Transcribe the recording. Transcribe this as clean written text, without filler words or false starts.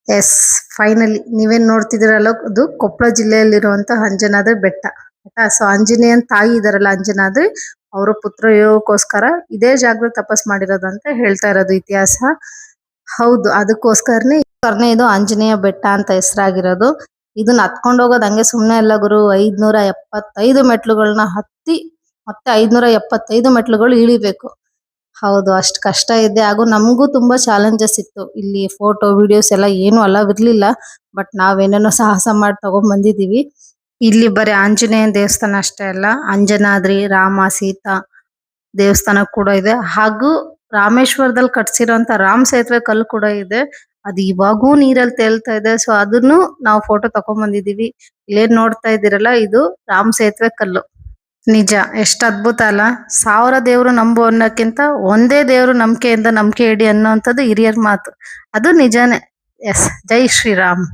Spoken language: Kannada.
ಎಸ್, ಫೈನಲಿ ನೀವೇನ್ ನೋಡ್ತಿದ್ದೀರಲ್ಲ, ಅದು ಕೊಪ್ಪಳ ಜಿಲ್ಲೆಯಲ್ಲಿರುವಂತಹ ಅಂಜನಾದ್ರಿ ಬೆಟ್ಟ. ಆಯ್ತಾ? ಸೊ ಆಂಜನೇಯನ್ ತಾಯಿ ಇದಾರಲ್ಲ ಅಂಜನಾದ್ರಿ, ಅವರ ಪುತ್ರ ಯೋಗಕ್ಕೋಸ್ಕರ ಇದೇ ಜಾಗದಲ್ಲಿ ತಪಸ್ ಮಾಡಿರೋದು ಅಂತ ಹೇಳ್ತಾ ಇರೋದು ಇತಿಹಾಸ. ಹೌದು, ಅದಕ್ಕೋಸ್ಕರನೇ ಇದು ಆಂಜನೇಯ ಬೆಟ್ಟ ಅಂತ ಹೆಸರಾಗಿರೋದು. ಇದನ್ನ ಹತ್ಕೊಂಡು ಹೋಗೋದು ಹಂಗೆ ಸುಮ್ನೆ ಅಲ್ಲ ಗುರು. 575 ಮೆಟ್ಲುಗಳನ್ನ ಹತ್ತಿ ಮತ್ತೆ 575 ಮೆಟ್ಲುಗಳು ಇಳಿಬೇಕು. ಹೌದು, ಅಷ್ಟು ಕಷ್ಟ ಇದೆ. ಹಾಗೂ ನಮಗೂ ತುಂಬಾ ಚಾಲೆಂಜಸ್ ಇತ್ತು. ಇಲ್ಲಿ ಫೋಟೋ ವಿಡಿಯೋಸ್ ಎಲ್ಲ ಏನು ಅಲೌ ಇರ್ಲಿಲ್ಲ. ಬಟ್ ನಾವೇನೇನೋ ಸಾಹಸ ಮಾಡಿ ತಗೊಂಡ್ ಬಂದಿದೀವಿ. ಇಲ್ಲಿ ಬರೀ ಆಂಜನೇಯನ ದೇವಸ್ಥಾನ ಅಷ್ಟೇ ಅಲ್ಲ, ಅಂಜನಾದ್ರಿ, ರಾಮ ಸೀತಾ ದೇವಸ್ಥಾನ ಕೂಡ ಇದೆ. ಹಾಗೂ ರಾಮೇಶ್ವರದಲ್ಲಿ ಕಟ್ಸಿರೋಂತ ರಾಮ್ ಸೇತುವೆ ಕಲ್ಲು ಕೂಡ ಇದೆ. ಅದು ಇವಾಗೂ ನೀರಲ್ಲಿ ತೇಲ್ತಾ ಇದೆ. ಸೊ ಅದನ್ನು ನಾವು ಫೋಟೋ ತಕೊಂಡ್ ಬಂದಿದೀವಿ. ಇಲ್ಲೇನ್ ನೋಡ್ತಾ ಇದ್ದೀರಲ್ಲ, ಇದು ರಾಮ್ ಸೇತುವೆ ಕಲ್ಲು. ನಿಜ, ಎಷ್ಟು ಅದ್ಭುತ ಅಲ್ಲ. 1000 ದೇವ್ರು ನಂಬು ಅನ್ನೋಕ್ಕಿಂತ ಒಂದೇ ದೇವ್ರು ನಂಬಿಕೆ ಇಡಿ ಅನ್ನೋಂಥದ್ದು ಹಿರಿಯರ ಮಾತು. ಅದು ನಿಜಾನೇ. ಎಸ್, ಜೈ ಶ್ರೀರಾಮ್.